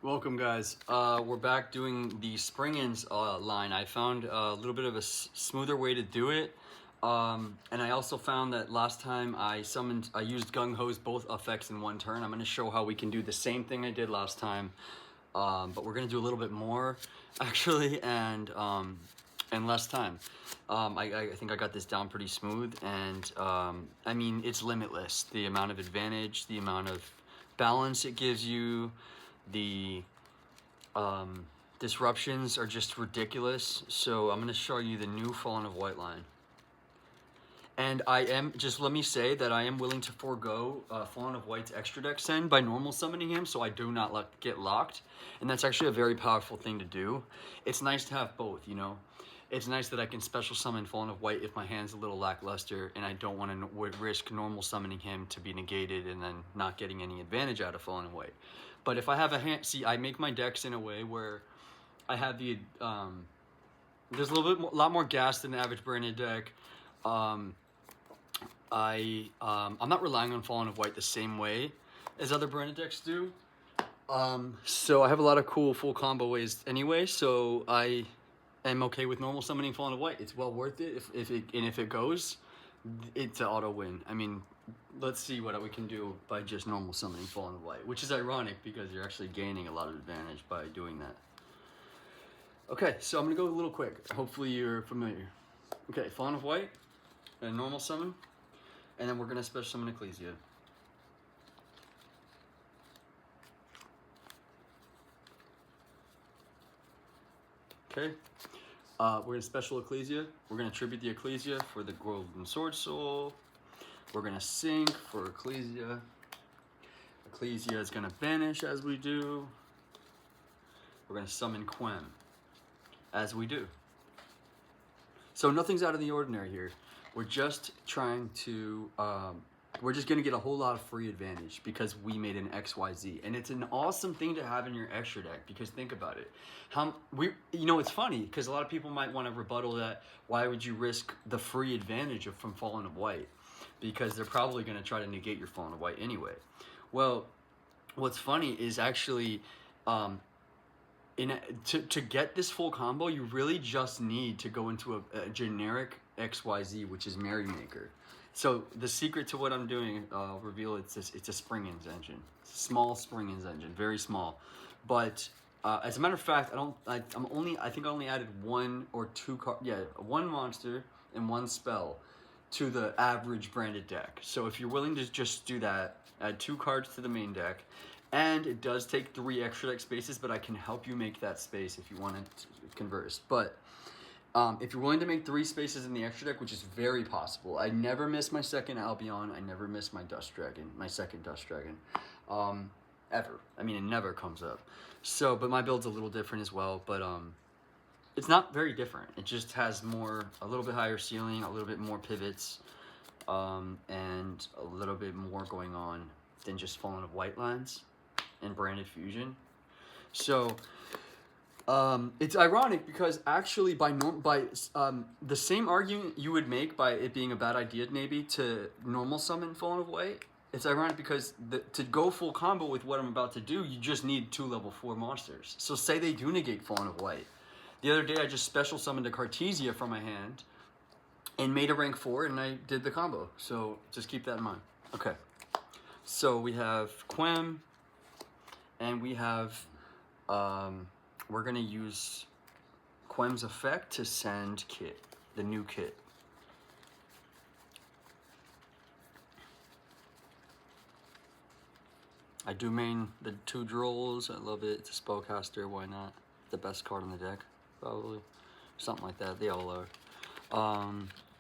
Welcome, guys. We're back doing the Spring-ins line. I found a little bit of a smoother way to do it. And I also found that last time I used Gung Ho's both effects in one turn. I'm going to show how we can do the same thing I did last time. But we're going to do a little bit more, actually, and less time. I think I got this down pretty smooth, and I mean, it's limitless. The amount of advantage, the amount of balance it gives you, the disruptions are just ridiculous. So I'm going to show you the new Fallen of White line. And I am, just let me say that I am willing to forego Fallen of White's extra deck send by normal summoning him, so I do not get locked. And that's actually a very powerful thing to do. It's nice to have both, you know. It's nice that I can special summon Fallen of White if my hand's a little lackluster and I don't want to risk normal summoning him to be negated and then not getting any advantage out of Fallen of White. But if I have a hand, see, I make my decks in a way where I have the, there's a lot more gas than the average branded deck. I'm not relying on Fallen of White the same way as other branded decks do. So I have a lot of cool full combo ways anyway, so I am okay with normal summoning Fallen of White. It's well worth it. If it goes, it's an auto win. I mean, let's see what we can do by just normal summoning Fallen of White, which is ironic because you're actually gaining a lot of advantage by doing that. Okay, so I'm gonna go a little quick. Hopefully you're familiar. Okay, Fallen of White, and normal summon, and then we're gonna special summon Ecclesia. Okay, we're gonna special Ecclesia. We're gonna tribute the Ecclesia for the Golden Sword Soul. We're gonna sink for Ecclesia. Ecclesia is gonna banish as we do. We're gonna summon Quem as we do. So nothing's out of the ordinary here. We're just trying to, we're just gonna get a whole lot of free advantage because we made an XYZ. And it's an awesome thing to have in your extra deck because think about it. You know, it's funny because a lot of people might want to rebuttal that, why would you risk the free advantage from Fallen of White? Because they're probably gonna try to negate your Fallen of White anyway. Well, what's funny is actually, to get this full combo, you really just need to go into a generic XYZ, which is Merrymaker. So the secret to what I'm doing, I'll reveal it's a Spring-ins engine, small Spring-ins engine, very small. But as a matter of fact, I think I only added one monster and one spell to the average branded deck. So if you're willing to just do that, add 2 cards to the main deck. And it does take 3 extra deck spaces, but I can help you make that space if you want to converse. But if you're willing to make 3 spaces in the extra deck, which is very possible. I never miss my second Albion. I never miss my Dust Dragon, my second Dust Dragon, ever. I mean, it never comes up. So, but my build's a little different as well. But it's not very different. It just has a little bit higher ceiling, a little bit more pivots, and a little bit more going on than just Fallen of White lines and branded fusion. So it's ironic because actually the same argument you would make by it being a bad idea maybe to normal summon Fallen of White, it's ironic because to go full combo with what I'm about to do, you just need 2 level 4 monsters. So say they do negate Fallen of White. The other day I just special summoned a Cartesia from my hand and made a rank 4 and I did the combo. So just keep that in mind. Okay. So we have Quem, and we have, we're gonna use Quem's effect to send Kit, the new Kit. I do main the 2 Drolls. I love it. It's a spellcaster. Why not? The best card on the deck, probably. Something like that. They all are.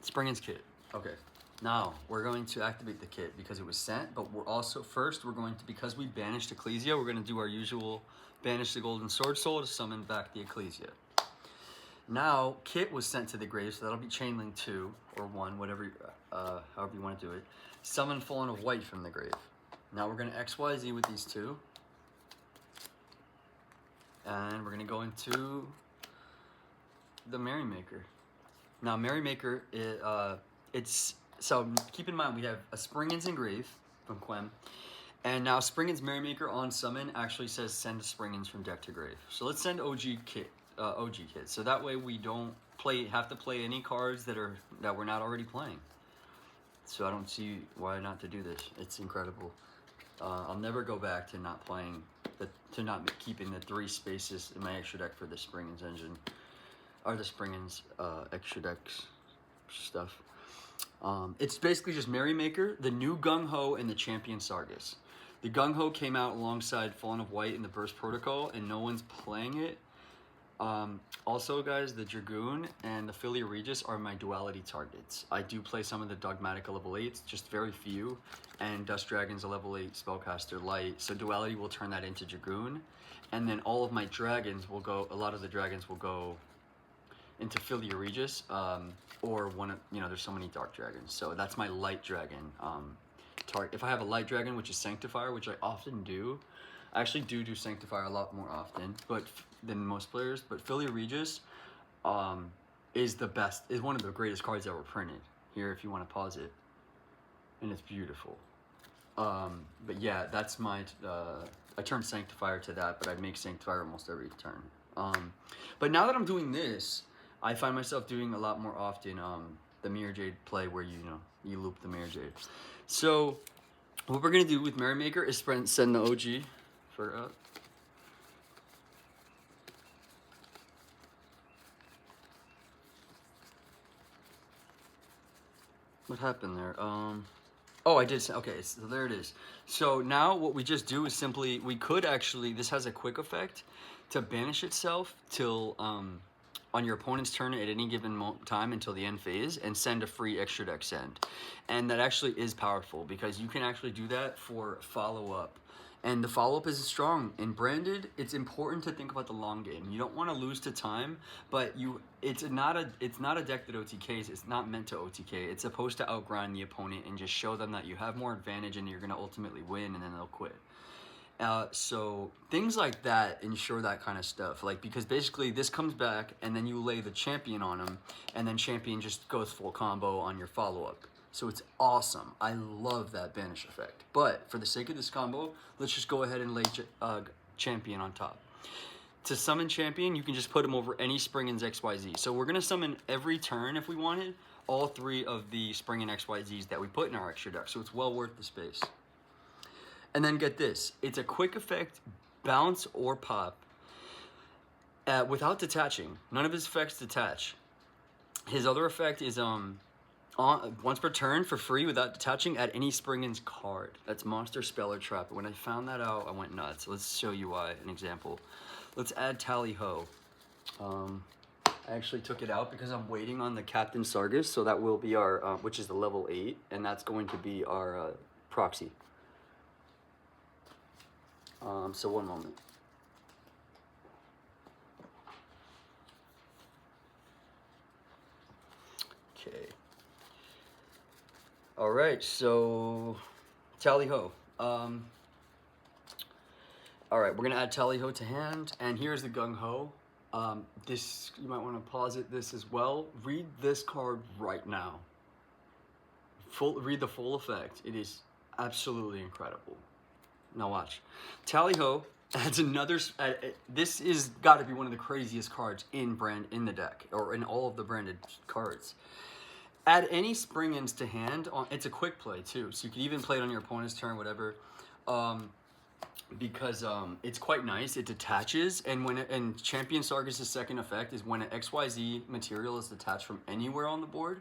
Spring-ins Kit. Okay. Now, we're going to activate the Kit because it was sent, but we're also, because we banished Ecclesia, we're going to do our usual banish the Golden Sword Soul to summon back the Ecclesia. Now, Kit was sent to the grave, so that'll be Chainlink 2, or 1, whatever, however you want to do it. Summon Fallen of White from the grave. Now we're going to XYZ with these 2. And we're going to go into the Merrymaker. Now, Merrymaker, so keep in mind we have a Spring-ins Engrave from Quem, And now Springin's Merrymaker on summon actually says send Springin's from deck to grave. So let's send OG kit. So that way we don't have to play any cards that we're not already playing. So I don't see why not to do this. It's incredible. I'll never go back to not playing, to not keeping the 3 spaces in my extra deck for the Springin's engine, or the Springin's extra decks stuff. It's basically just Merrymaker, the new Gung Ho, and the Champion Sargus. The Gung Ho came out alongside Fallen of White in the Burst Protocol, and no one's playing it. Also, guys, the Dragoon and the Philly Regis are my duality targets. I do play some of the Dogmatic level 8s, just very few, and Dust Dragon's a level 8 spellcaster light, so duality will turn that into Dragoon. And then all of my dragons will go, a lot of the dragons will go into Philly Regis, or one of, there's so many dark dragons. So that's my light dragon target. If I have a light dragon, which is Sanctifier, which I often do, I actually do Sanctifier a lot more often, than most players. But Philly Regis is the best, is one of the greatest cards ever printed. Here, if you want to pause it, and it's beautiful. But yeah, that's my. I turn Sanctifier to that, but I make Sanctifier almost every turn. But now that I'm doing this, I find myself doing a lot more often the Mirror Jade play, where you loop the Mirror Jade. So what we're gonna do with Merrymaker is send the OG for up. What happened there? Oh, I did. Okay, so there it is. So now what we just do is simply, we could actually, this has a quick effect to banish itself till on your opponent's turn at any given time until the end phase, and send a free extra deck send. And that actually is powerful, because you can actually do that for follow-up. And the follow-up is strong. In Branded, it's important to think about the long game. You don't want to lose to time, but it's not a deck that OTKs. It's not meant to OTK. It's supposed to outgrind the opponent and just show them that you have more advantage and you're going to ultimately win, and then they'll quit. So things like that ensure that kind of stuff. Because basically this comes back and then you lay the Champion on them, and then Champion just goes full combo on your follow-up. So it's awesome. I love that banish effect. But for the sake of this combo, let's just go ahead and lay Champion on top. To summon Champion, you can just put him over any Springin's XYZ. So we're going to summon every turn, if we wanted, all 3 of the Springin XYZs that we put in our extra deck. So it's well worth the space. And then get this. It's a quick effect, bounce or pop, without detaching. None of his effects detach. His other effect is once per turn for free without detaching, add any Springin's card. That's Monster, Spell, or Trap. When I found that out, I went nuts. Let's show you why. An example. Let's add Tally Ho. I actually took it out because I'm waiting on the Captain Sargus, so that will be our, which is the level 8, and that's going to be our proxy. So one moment. Okay. All right, so Tally Ho. All right, we're gonna add Tally Ho to hand, and here's the Gung Ho. This, you might want to pause it. This as well. Read this card right now. Read the full effect. It is absolutely incredible. Now watch. Tally Ho adds another. This is got to be one of the craziest cards in the deck, or in all of the branded cards. Add any Springins to hand. It's a quick play too, so you can even play it on your opponent's turn, whatever. Because it's quite nice. It detaches, and Champion Sargus' second effect is when an XYZ material is detached from anywhere on the board.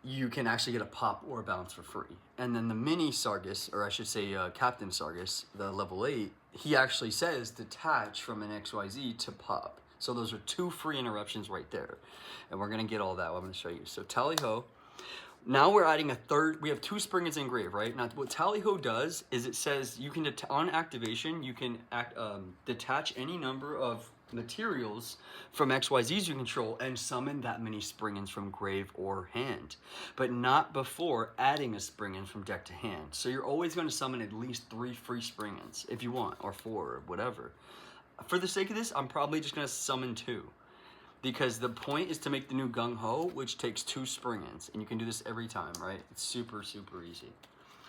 You can actually get a pop or a bounce for free. And then the mini Sargus, or I should say Captain Sargus, the level 8, he actually says detach from an XYZ to pop. So those are 2 free interruptions right there. And we're going to get all that. I'm going to show you. So Tally Ho. Now we're adding a third. We have 2 Springins in grave, right? Now what Tally Ho does is it says you can, on activation, you can detach any number of materials from XYZs you control and summon that many Springins from grave or hand, but not before adding a Springin from deck to hand. So you're always going to summon at least 3 free Springins if you want, or 4, or whatever. For the sake of this, I'm probably just going to summon 2, because the point is to make the new Gung Ho, which takes 2 Springins, and you can do this every time, right? It's super, super easy.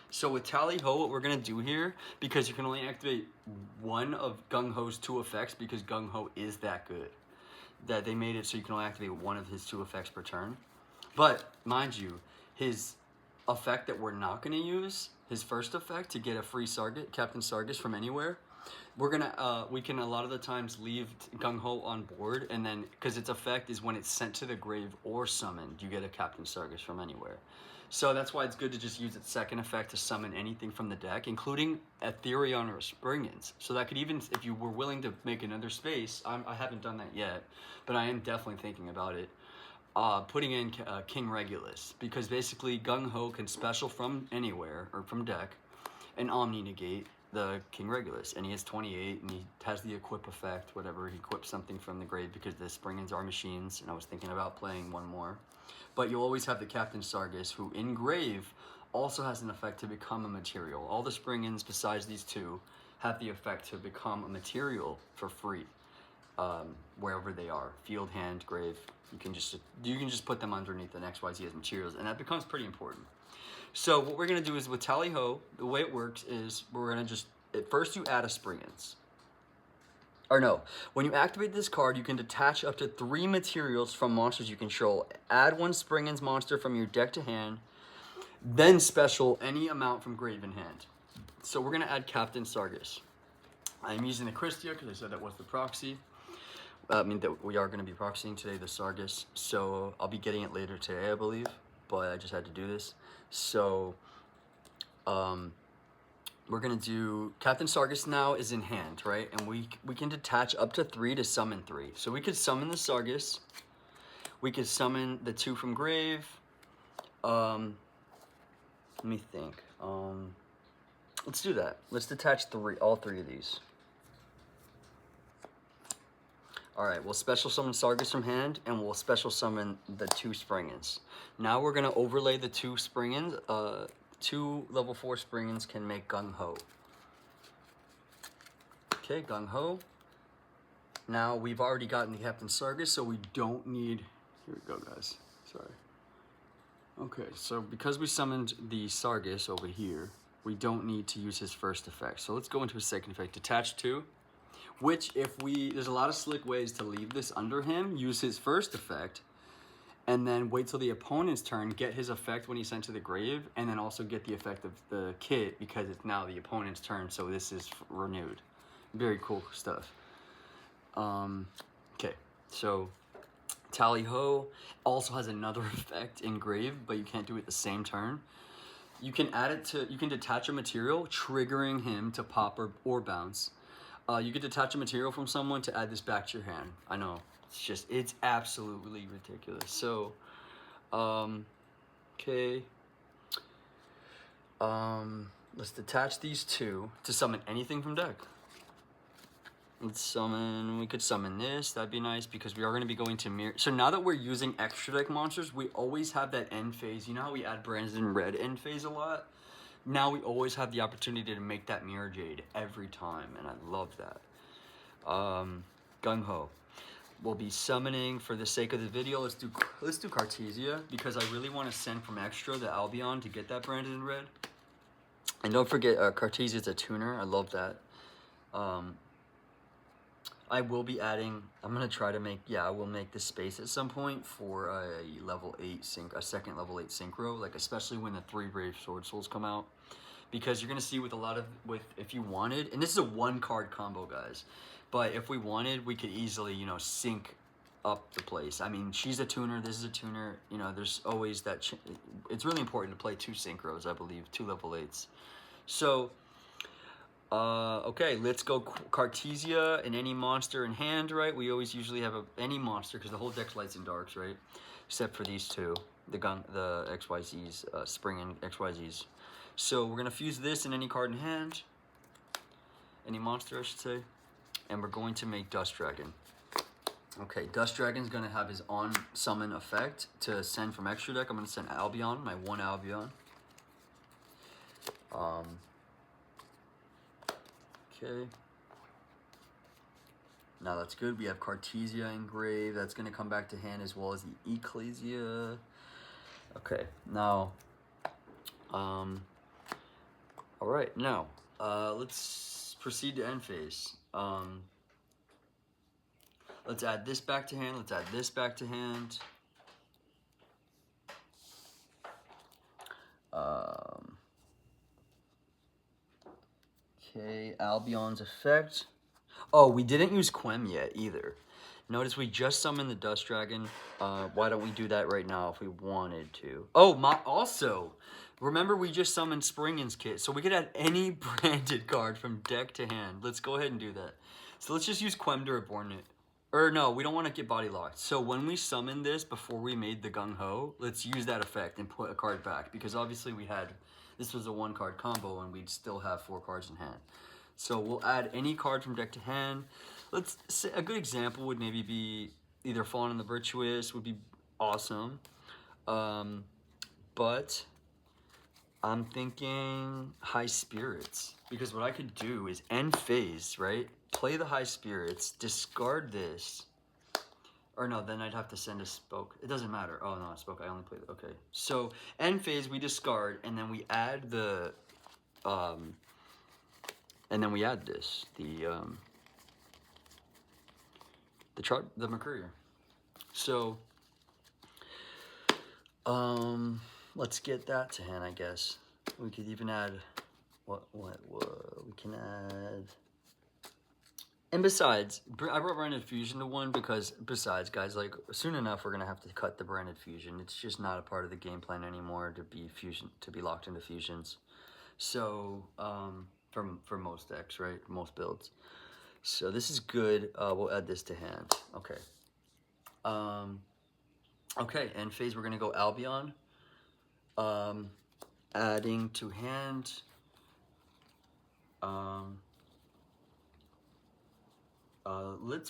So with Tally Ho, what we're gonna do here, because you can only activate one of Gung Ho's 2 effects, because Gung Ho is that good, that they made it so you can only activate one of his 2 effects per turn. But mind you, his effect that we're not gonna use, his first effect to get a free Sargus, Captain Sargus from anywhere, we're gonna we can a lot of the times leave Gung Ho on board, and then because its effect is when it's sent to the grave or summoned, you get a Captain Sargus from anywhere. So that's why it's good to just use its second effect to summon anything from the deck, including Ethereon or Springins. So that could even, if you were willing to make another space, I haven't done that yet, but I am definitely thinking about it. Putting in King Regulus, because basically Gung Ho can special from anywhere or from deck and Omni negate the King Regulus, and he has 28, and he has the equip effect, whatever. He equips something from the grave because the Springins are machines, and I was thinking about playing one more. But you'll always have the Captain Sargus, who in grave also has an effect to become a material. All the Springins besides these 2 have the effect to become a material for free, wherever they are, field, hand, grave. You can just put them underneath an XYZ as materials, and that becomes pretty important. So what we're gonna do is with Tally Ho, the way it works is we're gonna just, at first you add a Springins. Or no, when you activate this card, you can detach up to 3 materials from monsters you control. Add 1 Springins monster from your deck to hand, then special any amount from grave in hand. So we're gonna add Captain Sargus. I'm using the Christia because I said that was the proxy. I mean, that we are going to be proxying today, the Sargus. So I'll be getting it later today, I believe. But I just had to do this. So we're going to do Captain Sargus now is in hand, right? And we can detach up to 3 to summon 3. So we could summon the Sargus. We could summon the 2 from grave. Let me think. Let's do that. Let's detach all 3 of these. Alright, we'll special summon Sargus from hand, and we'll special summon the 2 Springins. Now we're going to overlay the 2 Springins. 2 level 4 Springins can make Gung Ho. Okay, Gung Ho. Now we've already gotten the Captain Sargus, so we don't need... Here we go, guys. Sorry. Okay, so because we summoned the Sargus over here, we don't need to use his first effect. So let's go into his second effect. Detach 2. Which, there's a lot of slick ways to leave this under him, use his first effect, and then wait till the opponent's turn, get his effect when he's sent to the grave, and then also get the effect of the kit, because it's now the opponent's turn, so this is renewed. Very cool stuff. Okay, so Tally Ho also has another effect in grave, but you can't do it the same turn. You can add it to, you can detach a material, triggering him to pop or bounce. You could detach a material from someone to add this back to your hand. I know, it's absolutely ridiculous. So, okay. Let's detach these 2 to summon anything from deck. We could summon this, that'd be nice, because we are going to be going to mirror. So now that we're using extra deck monsters, we always have that end phase. You know how we add Brandon Red end phase a lot? Now we always have the opportunity to make that Mirror Jade every time, and I love that. Gung Ho. We'll be summoning, for the sake of the video, let's do Cartesia, because I really want to send from extra the Albion to get that Brandon Red. And don't forget, Cartesia is a tuner. I love that. I will be adding, I'm going to try to make, I will make this space at some point for a level 8 a second level 8 synchro, like especially when the 3 Brave Sword Souls come out. Because you're going to see with if you wanted, and this is a 1-card combo, guys, but if we wanted, we could easily, sync up the place. I mean, she's a tuner, this is a tuner, there's always that, it's really important to play 2 synchros, I believe, 2 level 8s. So, okay, let's go Cartesia and any monster in hand, right? We always usually have any monster, because the whole deck's lights and darks, right? Except for these 2, the XYZs, Spring and XYZs. So we're going to fuse this in any card in hand. Any monster, I should say. And we're going to make Dust Dragon. Okay, Dust Dragon's going to have his on-summon effect to send from extra deck. I'm going to send Albion, my 1 Albion. Okay. Now that's good. We have Cartesia engraved. That's going to come back to hand, as well as the Ecclesia. Okay, now, All right, now let's proceed to end phase. Let's add this back to hand. Let's add this back to hand. Okay, Albion's effect. Oh, we didn't use Quem yet either. Notice we just summoned the Dust Dragon. Why don't we do that right now if we wanted to? Oh, also, remember we just summoned Springin's Kit, so we could add any branded card from deck to hand. Let's go ahead and do that. So let's just use Quem to reborn it. Or no, we don't want to get body locked. So when we summoned this before we made the Gung Ho, let's use that effect and put a card back. Because obviously this was a 1-card combo and we'd still have 4 cards in hand. So we'll add any card from deck to hand. Let's say a good example would maybe be either Fallen and the Virtuous would be awesome. But I'm thinking High Spirits. Because what I could do is end phase, right? Play the High Spirits, discard this. Or no, then I'd have to send a Spoke. It doesn't matter. Oh no, Spoke, I only played it. Okay. So end phase, we discard, and then we add the and then we add this, the Mercurier. So let's get that to hand, I guess. We could even add what we can add. And besides, I brought Branded Fusion to 1 because besides, guys, like soon enough we're gonna have to cut the Branded Fusion. It's just not a part of the game plan anymore to be locked into fusions. So for most decks, right? Most builds. So this is good. We'll add this to hand. Okay. Okay, end phase we're gonna go Albion. Adding to hand.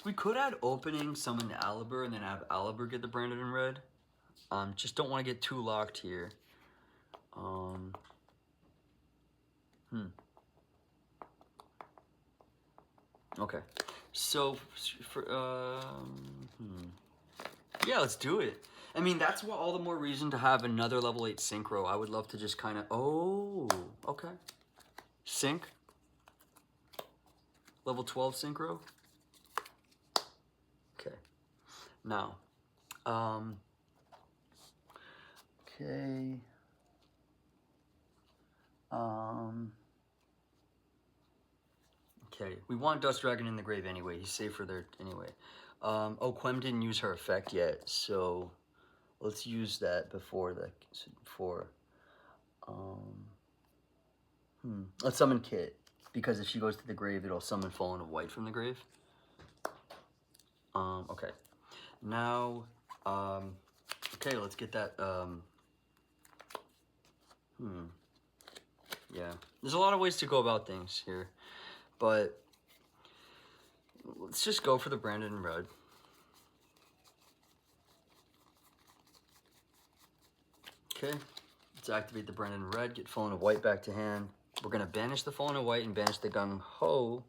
We could add opening, summon Alibur, and then have Alibur get the branded in red. Just don't want to get too locked here. Okay, so yeah, let's do it. I mean, that's all the more reason to have another level 8 synchro. I would love to just kind of, okay. Sync. Level 12 synchro. Okay. Now, okay. Okay, we want Dust Dragon in the grave anyway. He's safer there anyway. Quem didn't use her effect yet, so let's use that before let's summon Kit, because if she goes to the grave, it'll summon Fallen of White from the grave. Okay. Now, okay, let's get that, yeah. There's a lot of ways to go about things here, but let's just go for the branded in red. Okay, let's activate the branded in red, get Fallen of White back to hand. We're gonna banish the Fallen of White and banish the Gung Ho.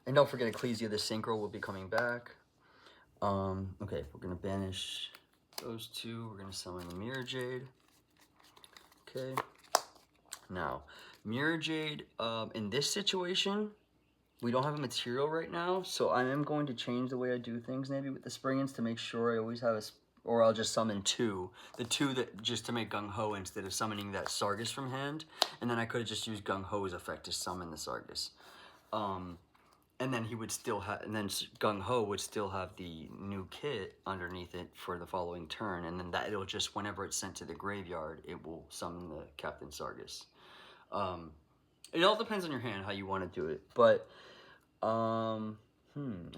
And don't forget Ecclesia, the synchro will be coming back. Okay, we're gonna banish those 2. We're gonna summon the Mirror Jade. Okay. Now, Mirror Jade, in this situation, we don't have a material right now, so I am going to change the way I do things maybe with the Springins to make sure I always have or I'll just summon 2. The 2 that just to make Gung Ho instead of summoning that Sargus from hand, and then I could have just used Gung Ho's effect to summon the Sargus. And then he would still have, and then Gung Ho would still have the new kit underneath it for the following turn, and then it'll just, whenever it's sent to the graveyard, it will summon the Captain Sargus. It all depends on your hand how you want to do it, but I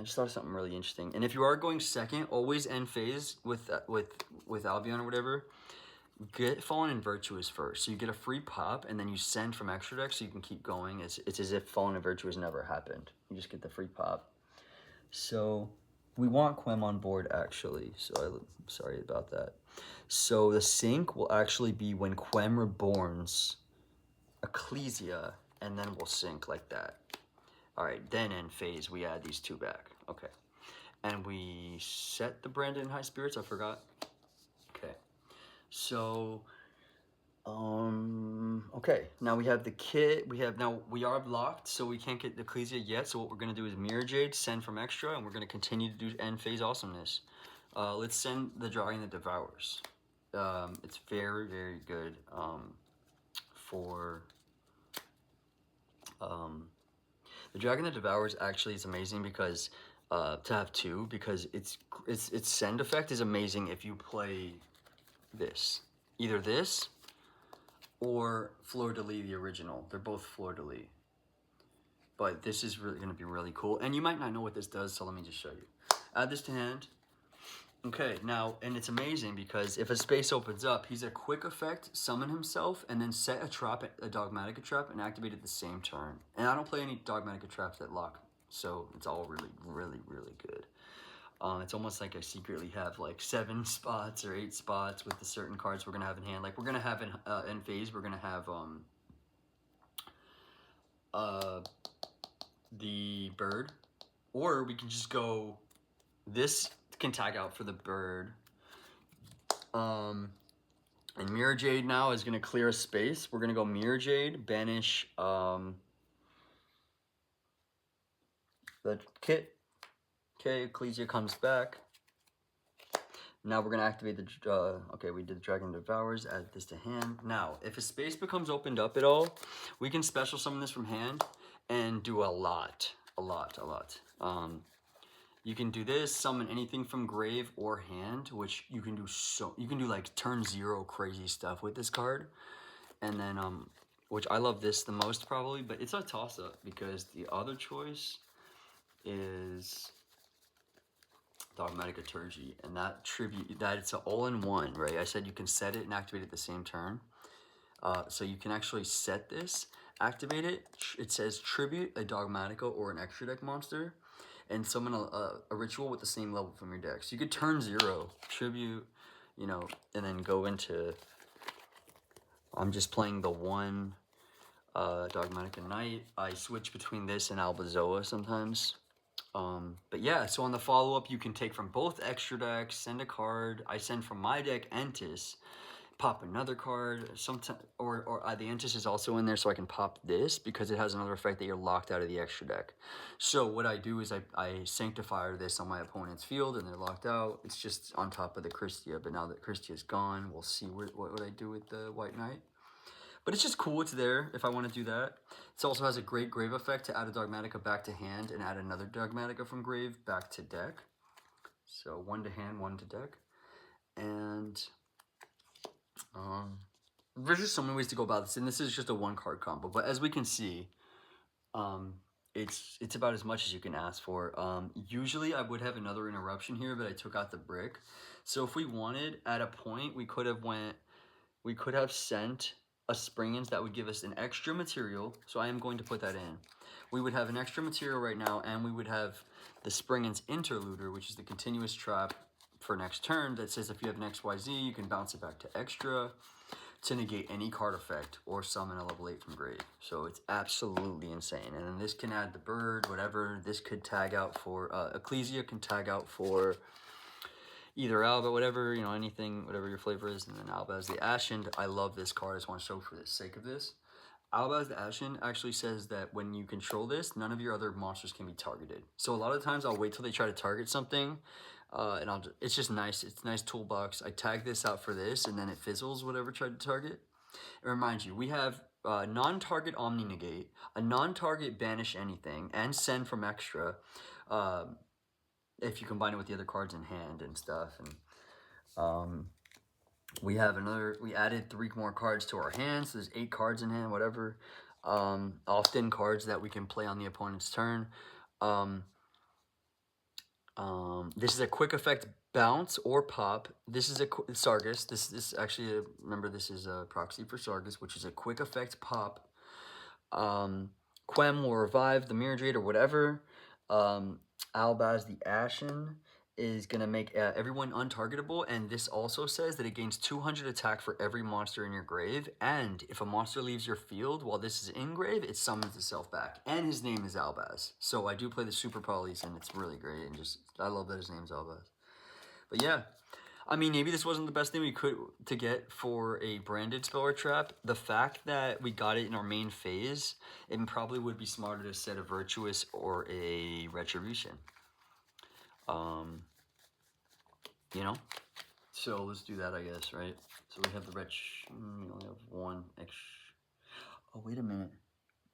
just thought of something really interesting. And if you are going second, always end phase with Albion or whatever. Get Fallen and Virtuous first, so you get a free pop, and then you send from extra deck, so you can keep going. It's as if Fallen and Virtuous never happened. You just get the free pop. So we want Quem on board actually. So I'm sorry about that. So the sync will actually be when Quem reborns Ecclesia, and then we'll sync like that. All right, then end phase we add these 2 back. Okay, and we set the Branded High Spirits. I forgot. Okay. So, okay. Now we have the kit. We are blocked, so we can't get the Ecclesia yet. So what we're gonna do is Mirror Jade, send from extra, and we're gonna continue to do end phase awesomeness. Let's send the Dragon that Devours. It's very, very good. For the Dragon that Devours actually is amazing because to have two, because its send effect is amazing if you play this, either this or Fleur de Lis, the original. They're both Fleur de Lis, but this is really going to be really cool. And you might not know what this does, so let me just show you. Add this to hand. Okay, now, and it's amazing because if a space opens up, he's a quick effect, summon himself, and then set a trap, a Dogmatica trap, and activate it the same turn. And I don't play any Dogmatica traps that lock, so it's all really, really, really good. It's almost like I secretly have like 7 spots or 8 spots with the certain cards we're gonna have in hand. Like we're gonna have in phase, we're gonna have the bird, or we can just go. This can tag out for the bird. And Mirror Jade now is gonna clear a space. We're gonna go Mirror Jade, banish the kit. Okay, Ecclesia comes back. Now we're gonna activate the, okay, we did the Dragon Devours, add this to hand. Now, if a space becomes opened up at all, we can special summon this from hand and do a lot. You can do this, summon anything from grave or hand, which you can do like turn 0 crazy stuff with this card. And then, which I love this the most probably, but it's a toss-up because the other choice is Dogmatic Liturgy, and that it's an all-in-one, right? I said you can set it and activate it the same turn. So you can actually set this, activate it. It says tribute a Dogmatica or an extra deck monster, and summon a ritual with the same level from your deck. So you could turn 0, tribute, you know, and then go into. I'm just playing the one Dogmatica Knight. I switch between this and Albazoa sometimes. But yeah, so on the follow-up, you can take from both extra decks, send a card. I send from my deck Entis, pop another card. Sometimes, or the Entis is also in there, so I can pop this because it has another effect that you're locked out of the extra deck. So what I do is I sanctify this on my opponent's field, and they're locked out. It's just on top of the Christia, but now that Christia's gone, we'll see what I do with the White Knight. But it's just cool, it's there if I want to do that. It also has a great grave effect to add a Dogmatica back to hand and add another Dogmatica from grave back to deck. So 1 to hand, 1 to deck. And there's just so many ways to go about this, and this is just a 1-card combo. But as we can see, it's about as much as you can ask for. Usually I would have another interruption here, but I took out the brick. So if we wanted, at a point, we could have sent a Springins that would give us an extra material. So I am going to put that in. We would have an extra material right now, and we would have the Springins Interluder, which is the continuous trap for next turn that says if you have an XYZ, you can bounce it back to extra to negate any card effect or summon a level 8 from grave. So it's absolutely insane. And then this can add the bird, whatever. This could tag out for, Ecclesia can tag out for either Alba, whatever, you know, anything, whatever your flavor is. And then Alba as the Ashen. I love this card. I just want to show for the sake of this. Alba as the Ashen actually says that when you control this, none of your other monsters can be targeted. So a lot of times I'll wait till they try to target something, and it's just nice. It's a nice toolbox. I tag this out for this, and then it fizzles whatever tried to target. It reminds you, we have non-target Omni Negate, a non-target Banish Anything, and Send from extra. If you combine it with the other cards in hand and stuff. And we added 3 more cards to our hand, so there's 8 cards in hand, whatever. Often cards that we can play on the opponent's turn. This is a quick effect bounce or pop. This is a Sargus. This actually, remember, this is a proxy for Sargus, which is a quick effect pop. Quem will revive the Mirror Jade or whatever. Albaz the Ashen is going to make everyone untargetable, and this also says that it gains 200 attack for every monster in your grave, and if a monster leaves your field while this is in grave, it summons itself back, and his name is Albaz. So I do play the Super Polys, and it's really great, and just, I love that his name's Albaz. But yeah, I mean, maybe this wasn't the best thing we could to get for a branded speller trap. The fact that we got it in our main phase, it probably would be smarter to set a virtuous or a retribution. You know? So let's do that, I guess, right? So we have the we only have one extra. Oh, wait a minute.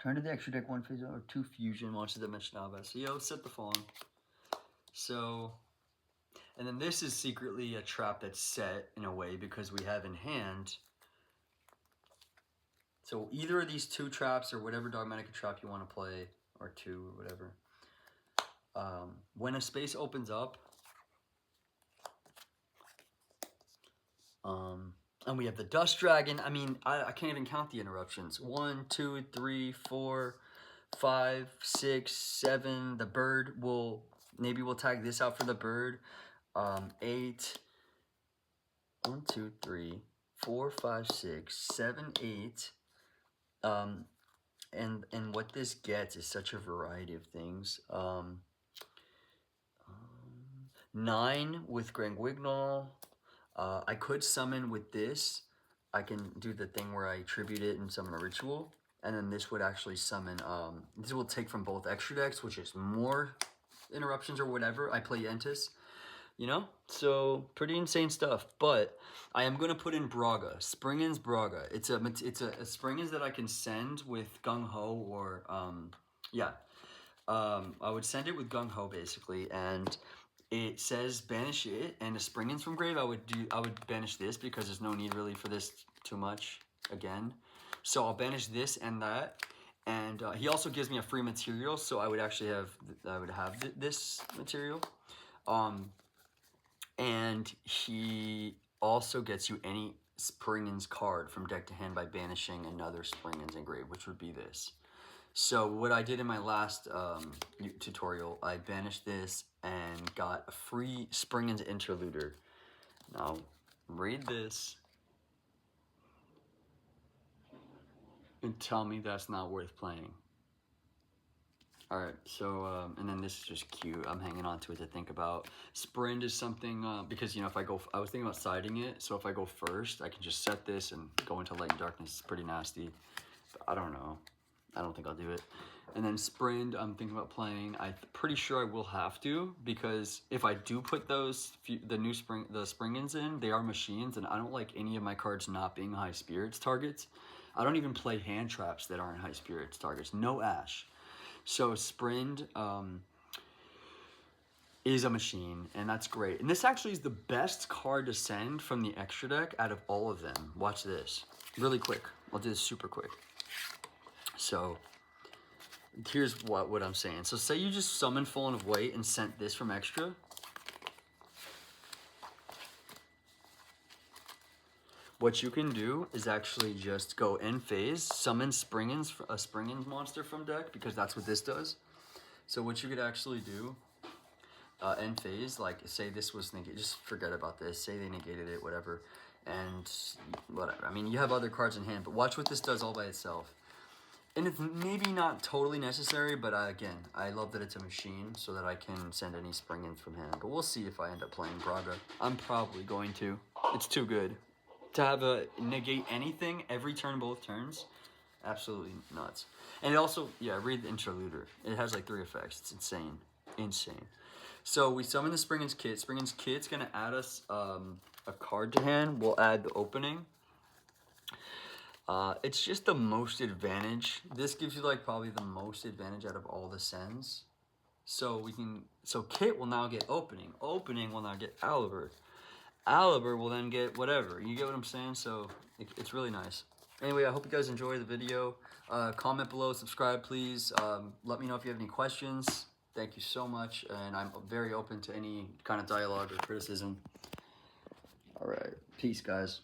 Turn to the extra deck, one phase or two fusion monsters that mentioned Alba. So, yo, set the phone. So, and then this is secretly a trap that's set in a way because we have in hand. So either of these two traps or whatever dogmatic trap you want to play, or two or whatever. When a space opens up, and we have the Dust Dragon. I mean, I can't even count the interruptions. 1, 2, 3, 4, 5, 6, 7. The bird will, maybe we'll tag this out for the bird. 8. 1, 2, 3, 4, 5, 6, 7, 8. And what this gets is such a variety of things. 9 with Grangwignall. I could summon with this. I can do the thing where I tribute it and summon a ritual. And then this would actually summon, this will take from both extra decks, which is more interruptions or whatever. I play Yentis, you know? So, pretty insane stuff. But I am going to put in Braga, Springen's Braga. It's a Springen's that I can send with Gung Ho or, I would send it with Gung Ho basically, and it says banish it, and a Springen's from grave. I would banish this because there's no need really for this too much again. So I'll banish this and that, and he also gives me a free material, so I would actually have this material, and he also gets you any Springen's card from deck to hand by banishing another Springen's engraved, which would be this. So what I did in my last tutorial, I banished this and got a free Springen's Interluder. Now, read this and tell me that's not worth playing. Alright, so, and then this is just cute. I'm hanging on to it to think about. Sprint is something, because, you know, if I go, I was thinking about siding it, so if I go first, I can just set this and go into Light and Darkness. It's pretty nasty. But I don't know. I don't think I'll do it. And then Sprint, I'm thinking about playing. I'm pretty sure I will have to, because if I do put those, the Springens in, they are machines, and I don't like any of my cards not being high spirits targets. I don't even play hand traps that aren't high spirits targets. No Ash. So Sprint is a machine, and that's great. And this actually is the best card to send from the extra deck out of all of them. Watch this. Really quick. I'll do this super quick. So here's what I'm saying. So say you just summoned Fallen of Weight and sent this from extra. What you can do is actually just go end phase, summon a Springen's monster from deck, because that's what this does. So what you could actually do, end phase, like say this was negated, just forget about this, say they negated it, whatever, and whatever. I mean, you have other cards in hand, but watch what this does all by itself. And it's maybe not totally necessary, but again, I love that it's a machine so that I can send any Springens from hand. But we'll see if I end up playing Braga. I'm probably going to. It's too good. To have a negate anything every turn, both turns, absolutely nuts. And it also, yeah, read the Interluder. It has like 3 effects. It's insane. Insane. So we summon the Springen's Kit. Springen's Kit's going to add us a card to hand. We'll add the opening. It's just the most advantage. This gives you like probably the most advantage out of all the sends. So Kit will now get opening. Opening will now get Alibert. Alibert will then get whatever. You get what I'm saying? So it's really nice. Anyway, I hope you guys enjoy the video. Comment below, subscribe please. Let me know if you have any questions. Thank you so much, and I'm very open to any kind of dialogue or criticism. All right, peace guys.